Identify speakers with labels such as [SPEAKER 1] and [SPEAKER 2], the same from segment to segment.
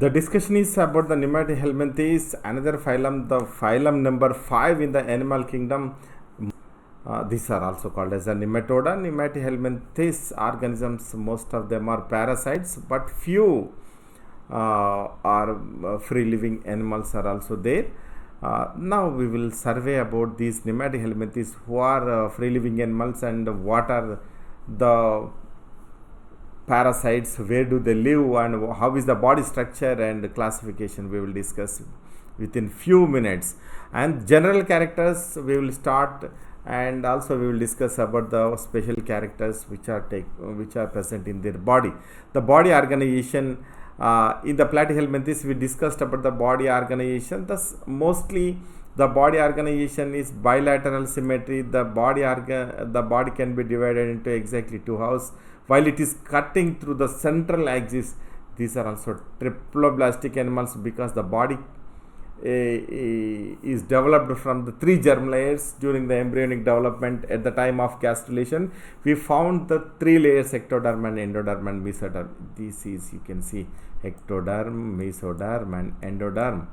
[SPEAKER 1] The discussion is about the Nematohelminthes, another phylum, the phylum number 5 in the animal kingdom. These are also called as the nematoda. Nematohelminthes organisms, most of them are parasites, but few are free living animals are also there. Now we will survey about these nematohelminthes, who are free living animals and what are the parasites, where do they live, and how is the body structure and classification. We will discuss within few minutes, and general characters we will start, and also we will discuss about the special characters which are present in their body. The body organization, in the platyhelminthes we discussed about the body organization. Thus mostly the body organization is bilateral symmetry. The body can be divided into exactly two halves while it is cutting through the central axis. These are also triploblastic animals because the body is developed from the three germ layers during the embryonic development. At the time of gastrulation, we found the three layers: ectoderm and endoderm and mesoderm. This is, you can see, ectoderm, mesoderm and endoderm.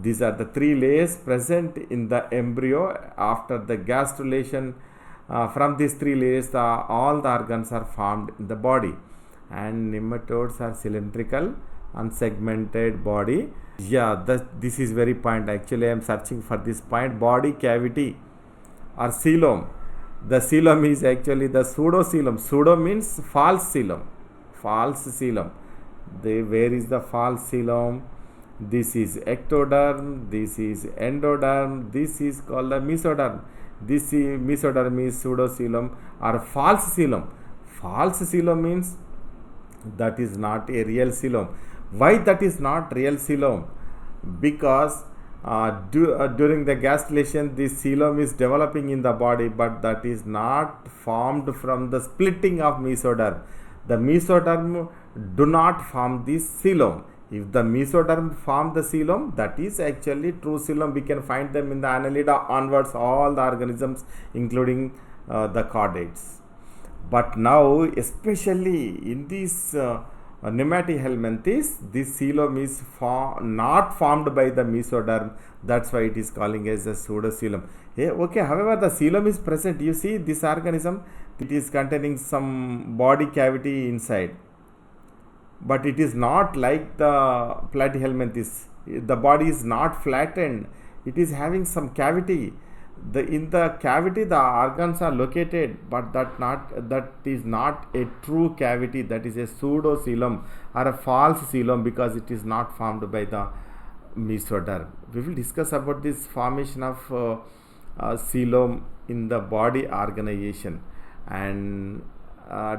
[SPEAKER 1] These are the three layers present in the embryo. After the gastrulation, from these three layers, all the organs are formed in the body. And nematodes are cylindrical, unsegmented body. This is very point. Actually, I am searching for this point. Body cavity or coelom. The coelom is actually the pseudocoelom. Pseudo means false coelom. False coelom. Where is the false coelom? This is ectoderm. This is endoderm. This is called the mesoderm. This is mesoderm is pseudocoelom or false coelom. False coelom means that is not a real coelom. Why that is not real coelom? Because during the gastrulation, this coelom is developing in the body, but that is not formed from the splitting of mesoderm. The mesoderm do not form this coelom. If the mesoderm form the coelom, that is actually true coelom. We can find them in the Annelida onwards, all the organisms including the chordates. But now, especially in these nematohelminthes, this coelom is not formed by the mesoderm. That's why it is calling as a pseudocoelom. Okay, however, the coelom is present. You see, this organism, it is containing some body cavity inside, but it is not like the platyhelminthes. The body is not flattened. It is having some cavity. In the cavity the organs are located, but that is not a true cavity. That is a pseudocoelom or a false coelom because it is not formed by the mesoderm. We will discuss about this formation of coelom in the body organization. And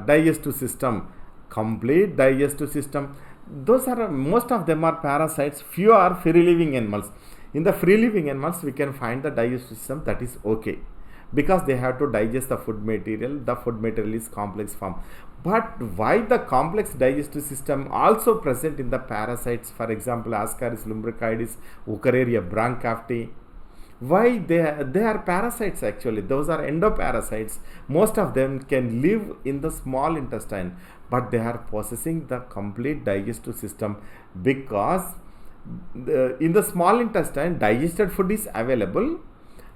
[SPEAKER 1] digestive system, complete digestive system. Those are, most of them are parasites, few are free living animals. In the free living animals, we can find the digestive system that is okay because they have to digest the food material. The food material is complex form. But why the complex digestive system also present in the parasites? For example, Ascaris lumbricoides, Wuchereria branchiofti. Why they are parasites actually? Those are endoparasites. Most of them can live in the small intestine, but they are possessing the complete digestive system because in the small intestine digested food is available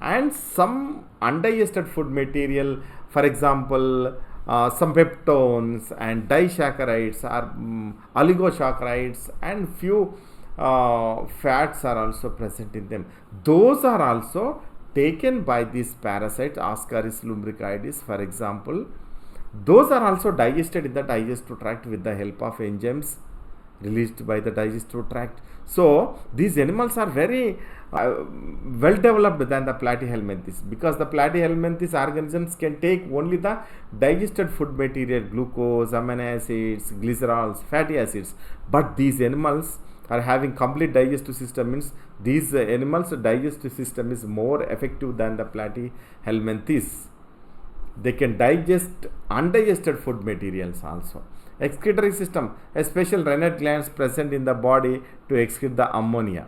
[SPEAKER 1] and some undigested food material, for example some peptones and disaccharides or oligosaccharides and few fats are also present in them. Those are also taken by these parasites, Ascaris lumbricoides for example. Those are also digested in the digestive tract with the help of enzymes released by the digestive tract. So these animals are very well developed than the platyhelminthes because the platyhelminthes organisms can take only the digested food material, glucose, amino acids, glycerols, fatty acids. But these animals are having complete digestive system, means these animals digestive system is more effective than the platyhelminthes. They can digest undigested food materials also. Excretory system, a special renal glands present in the body to excrete the ammonia.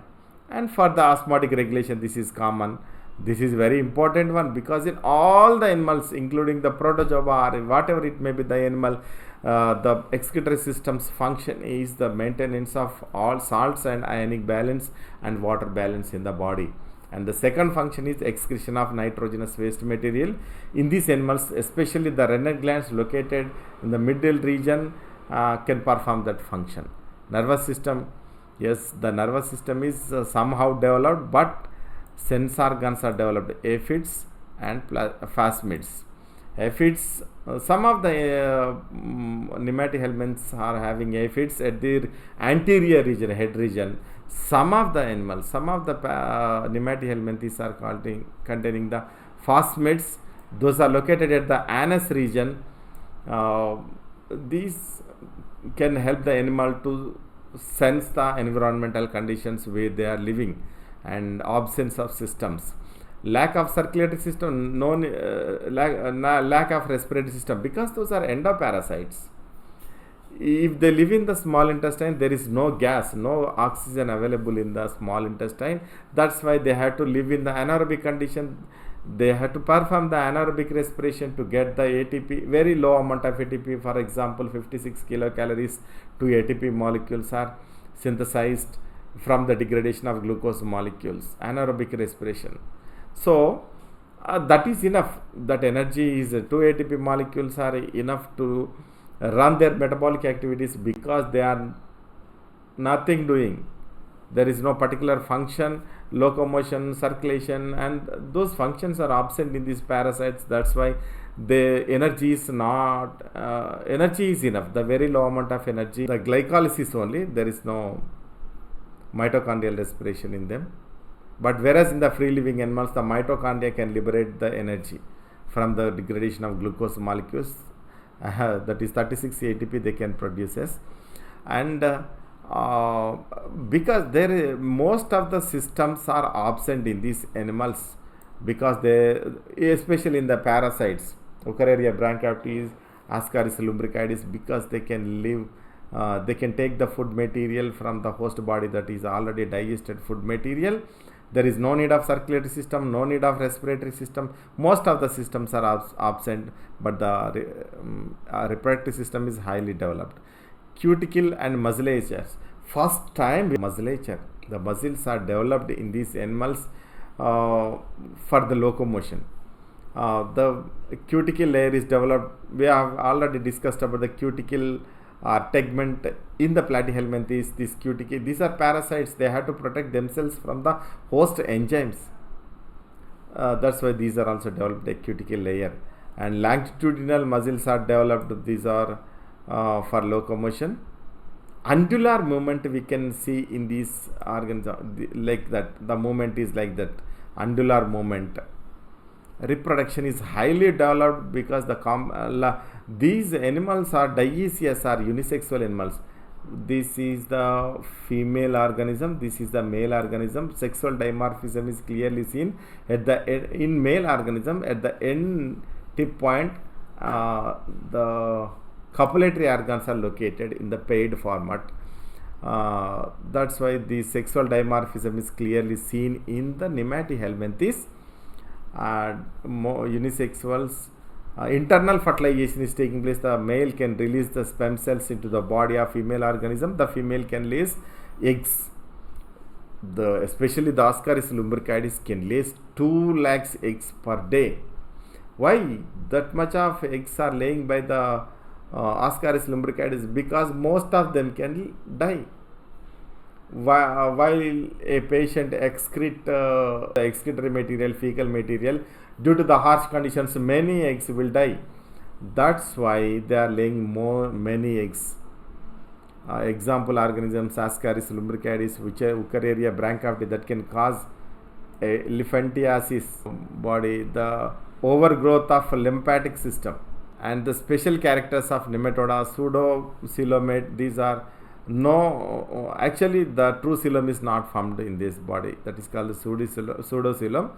[SPEAKER 1] And for the osmotic regulation, this is common. This is very important one, because in all the animals, including the protozoa or whatever it may be the animal, the excretory system's function is the maintenance of all salts and ionic balance and water balance in the body. And the second function is excretion of nitrogenous waste material. In these animals, especially the renal glands located in the middle region can perform that function. Nervous system, yes, the nervous system is somehow developed, but sense organs are developed, aphids and phasmids. Aphids, some of the nematohelminths are having aphids at their anterior region, head region. Some of the animals, some of the nematohelminths are containing the phasmids. Those are located at the anus region. These can help the animal to sense the environmental conditions where they are living, and absence of systems, lack of circulatory system, lack of respiratory system, because those are endoparasites. If they live in the small intestine, there is no gas, no oxygen available in the small intestine. That's why they have to live in the anaerobic condition. They have to perform the anaerobic respiration to get the ATP, very low amount of ATP. For example, 56 kilocalories to ATP molecules are synthesized from the degradation of glucose molecules, anaerobic respiration. So that is enough. That energy is 2 ATP molecules are enough to run their metabolic activities, because they are nothing doing. There is no particular function, locomotion, circulation, and those functions are absent in these parasites. That's why the energy is not, energy is enough, the very low amount of energy, the glycolysis only, there is no mitochondrial respiration in them. But whereas in the free living animals, the mitochondria can liberate the energy from the degradation of glucose molecules, that is 36 ATP they can produce as. And because most of the systems are absent in these animals, because they, especially in the parasites, Eukaryotia branchioptes, Ascaris lumbricoides, because they can live, they can take the food material from the host body, that is already digested food material. There is no need of circulatory system, no need of respiratory system. Most of the systems are absent, but the reproductive system is highly developed. Cuticle and musculatures. First time musculature, the muscles are developed in these animals for the locomotion. The cuticle layer is developed. We have already discussed about the cuticle tegment in the platyhelminthes. This cuticle, these are parasites. They have to protect themselves from the host enzymes. That's why these are also developed a cuticle layer. And longitudinal muscles are developed. These are for locomotion. Undular movement we can see in these organs like that. The movement is like that, undular movement. Reproduction is highly developed, because these animals are dioecious, or unisexual animals. This is the female organism, this is the male organism. Sexual dimorphism is clearly seen at the end, in male organism. At the end tip point, the copulatory organs are located in the paired format. That's why the sexual dimorphism is clearly seen in the nematohelminthes. Unisexuals, internal fertilization is taking place. The male can release the sperm cells into the body of female organism. The female can lay eggs. Especially the Ascaris lumbricoides can lay 2 lakhs eggs per day. Why that much of eggs are laying by the Ascaris lumbricoides? Because most of them can die. While a patient excrete the excretory material, fecal material, due to the harsh conditions, many eggs will die. That's why they are laying many eggs. Example organisms, Ascaris lumbricoides, which are Eukaryotia branchioptes, that can cause elephantiasis body, the overgrowth of lymphatic system. And the special characters of nematoda, pseudocoelomate, these are actually the true coelom is not formed in this body, that is called pseudocoelom.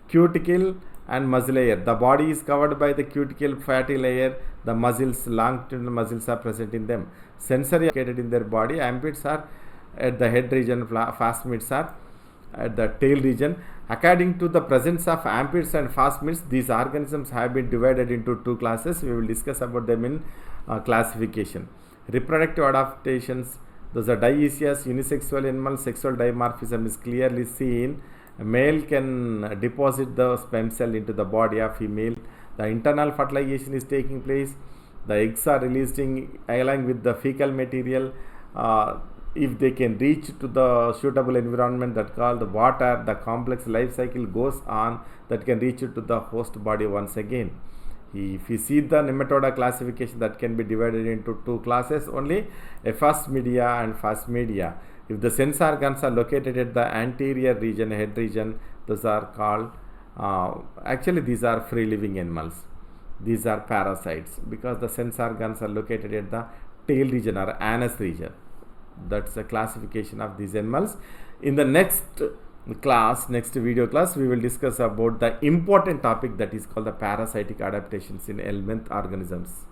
[SPEAKER 1] Cuticle and muscle layer, the body is covered by the cuticle fatty layer. The muscles, longitudinal muscles are present in them. Sensory located in their body. Ampids are at the head region, phasmids are at the tail region. According to the presence of ampids and phasmids, these organisms have been divided into two classes. We will discuss about them in classification. Reproductive adaptations, those are dioecious, unisexual animals. Sexual dimorphism is clearly seen. A male can deposit the sperm cell into the body of female. The internal fertilization is taking place. The eggs are releasing along with the fecal material. If they can reach to the suitable environment that called the water, the complex life cycle goes on that can reach to the host body once again. If you see the nematoda classification, that can be divided into two classes only, ephasmidia and phasmidia. If the sense organs are located at the anterior region, head region, those are called, actually these are free living animals. These are parasites because the sense organs are located at the tail region or anus region. That's the classification of these animals. In the next video class, we will discuss about the important topic that is called the parasitic adaptations in helminth organisms.